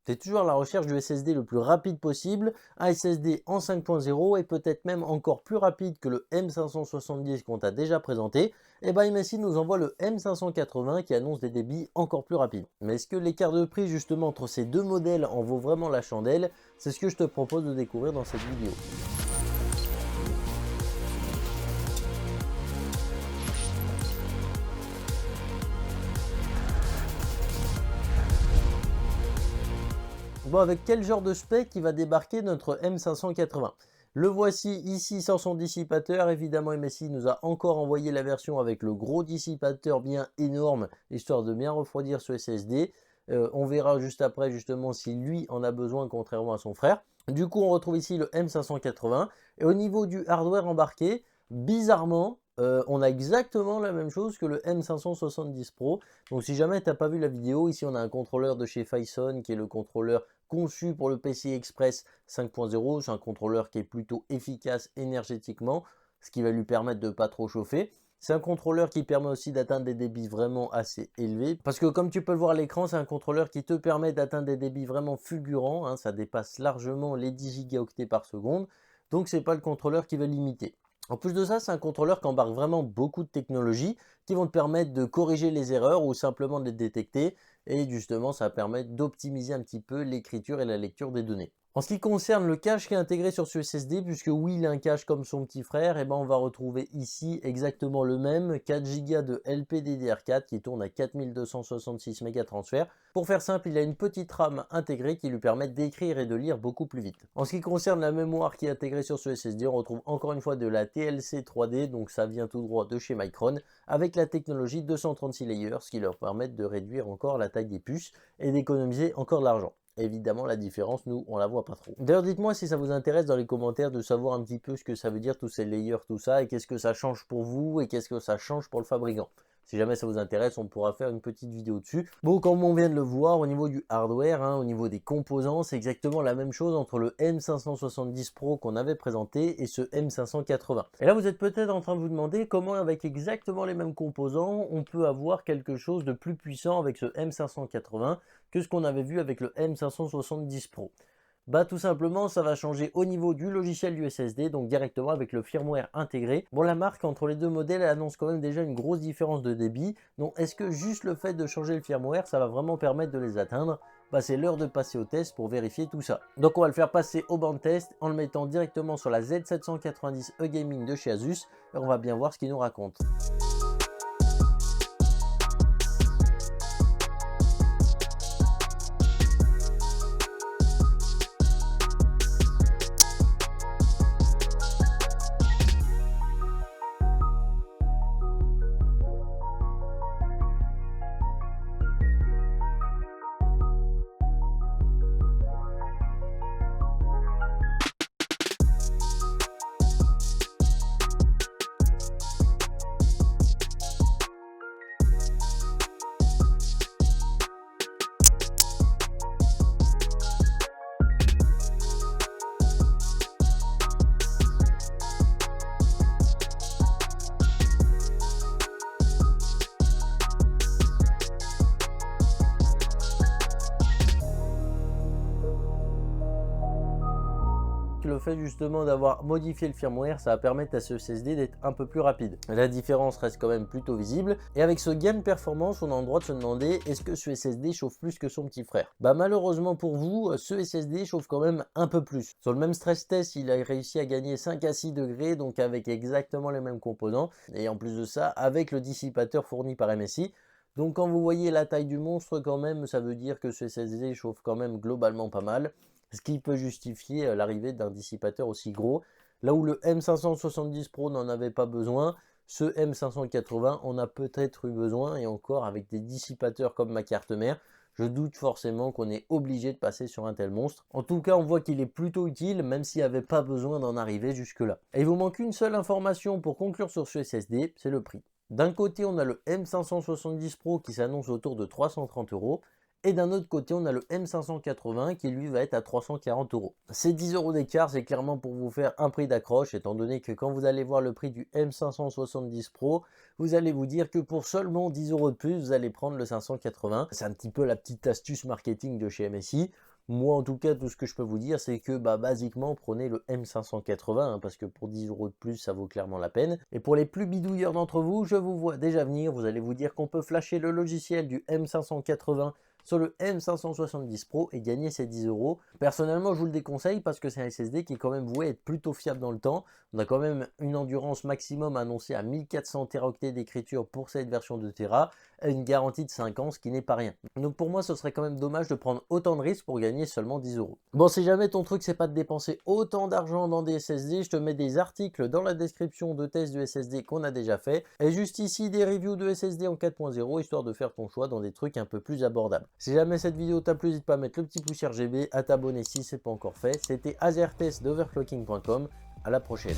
Tu es toujours à la recherche du SSD le plus rapide possible, un SSD en 5.0 et peut-être même encore plus rapide que le M570 qu'on t'a déjà présenté, et bien MSI nous envoie le M580 qui annonce des débits encore plus rapides. Mais est-ce que l'écart de prix justement entre ces deux modèles en vaut vraiment la chandelle? C'est ce que je te propose de découvrir dans cette vidéo. Bon, avec quel genre de spec qui va débarquer notre M580? Le voici ici sans son dissipateur. Évidemment, MSI nous a encore envoyé la version avec le gros dissipateur bien énorme, histoire de bien refroidir ce SSD. On verra juste après justement si lui en a besoin contrairement à son frère. Du coup, on retrouve ici le M580. Et au niveau du hardware embarqué, bizarrement, on a exactement la même chose que le M570 Pro. Donc si jamais tu n'as pas vu la vidéo, ici on a un contrôleur de chez Phison qui est le contrôleur conçu pour le PCI Express 5.0. C'est un contrôleur qui est plutôt efficace énergétiquement, ce qui va lui permettre de ne pas trop chauffer. C'est un contrôleur qui permet aussi d'atteindre des débits vraiment assez élevés. Parce que comme tu peux le voir à l'écran, c'est un contrôleur qui te permet d'atteindre des débits vraiment fulgurants. Hein, ça dépasse largement les 10 gigaoctets par seconde. Donc c'est pas le contrôleur qui va limiter. En plus de ça, c'est un contrôleur qui embarque vraiment beaucoup de technologies qui vont te permettre de corriger les erreurs ou simplement de les détecter. Et justement, ça va permettre d'optimiser un petit peu l'écriture et la lecture des données. En ce qui concerne le cache qui est intégré sur ce SSD, puisque oui, il a un cache comme son petit frère, et ben on va retrouver ici exactement le même, 4 Go de LPDDR4 qui tourne à 4266 mégatransferts. Pour faire simple, il a une petite RAM intégrée qui lui permet d'écrire et de lire beaucoup plus vite. En ce qui concerne la mémoire qui est intégrée sur ce SSD, on retrouve encore une fois de la TLC 3D, donc ça vient tout droit de chez Micron, avec la technologie 236 layers, ce qui leur permet de réduire encore la taille des puces et d'économiser encore de l'argent. Évidemment, la différence, nous, on la voit pas trop. D'ailleurs, dites-moi si ça vous intéresse dans les commentaires de savoir un petit peu ce que ça veut dire, tous ces layers, tout ça, et qu'est-ce que ça change pour vous, et qu'est-ce que ça change pour le fabricant. Si jamais ça vous intéresse, on pourra faire une petite vidéo dessus. Bon, comme on vient de le voir, au niveau du hardware, hein, au niveau des composants, c'est exactement la même chose entre le M570 Pro qu'on avait présenté et ce M580. Et là, vous êtes peut-être en train de vous demander comment, avec exactement les mêmes composants, on peut avoir quelque chose de plus puissant avec ce M580 que ce qu'on avait vu avec le M570 Pro. Bah tout simplement ça va changer au niveau du logiciel du SSD, donc directement avec le firmware intégré. Bon, la marque entre les deux modèles elle annonce quand même déjà une grosse différence de débit, donc est-ce que juste le fait de changer le firmware ça va vraiment permettre de les atteindre? Bah c'est l'heure de passer au test pour vérifier tout ça. Donc on va le faire passer au banc de test en le mettant directement sur la Z790 E-Gaming de chez Asus et on va bien voir ce qu'il nous raconte. Le fait justement d'avoir modifié le firmware, ça va permettre à ce SSD d'être un peu plus rapide. La différence reste quand même plutôt visible. Et avec ce gain performance, on a le droit de se demander est-ce que ce SSD chauffe plus que son petit frère? Bah malheureusement pour vous, ce SSD chauffe quand même un peu plus. Sur le même stress test, il a réussi à gagner 5 à 6 degrés, donc avec exactement les mêmes composants. Et en plus de ça, avec le dissipateur fourni par MSI. Donc quand vous voyez la taille du monstre quand même, ça veut dire que ce SSD chauffe quand même globalement pas mal. Ce qui peut justifier l'arrivée d'un dissipateur aussi gros. Là où le M570 Pro n'en avait pas besoin, ce M580 en a peut-être eu besoin, et encore avec des dissipateurs comme ma carte mère, je doute forcément qu'on est obligé de passer sur un tel monstre. En tout cas, on voit qu'il est plutôt utile, même s'il n'y avait pas besoin d'en arriver jusque-là. Et il vous manque une seule information pour conclure sur ce SSD, c'est le prix. D'un côté, on a le M570 Pro qui s'annonce autour de 330 €. Et d'un autre côté, on a le M580 qui lui va être à 340 €. Ces 10 € d'écart, c'est clairement pour vous faire un prix d'accroche, étant donné que quand vous allez voir le prix du M570 Pro, vous allez vous dire que pour seulement 10 € de plus, vous allez prendre le 580. C'est un petit peu la petite astuce marketing de chez MSI. Moi, en tout cas, tout ce que je peux vous dire, c'est que basiquement, prenez le M580 parce que pour 10 € de plus, ça vaut clairement la peine. Et pour les plus bidouilleurs d'entre vous, je vous vois déjà venir. Vous allez vous dire qu'on peut flasher le logiciel du M580 sur le M570 Pro et gagner ces 10 €. Personnellement, je vous le déconseille parce que c'est un SSD qui est quand même voué à être plutôt fiable dans le temps. On a quand même une endurance maximum annoncée à 1400 Teraoctets d'écriture pour cette version de Tera et une garantie de 5 ans, ce qui n'est pas rien. Donc pour moi, ce serait quand même dommage de prendre autant de risques pour gagner seulement 10 €. Bon, si jamais ton truc, c'est pas de dépenser autant d'argent dans des SSD, je te mets des articles dans la description de tests de SSD qu'on a déjà fait. Et juste ici, des reviews de SSD en 4.0, histoire de faire ton choix dans des trucs un peu plus abordables. Si jamais cette vidéo t'a plu, n'hésite pas à mettre le petit pouce RGB, à t'abonner si ce n'est pas encore fait. C'était AzerTest d'Overclocking.com. À la prochaine.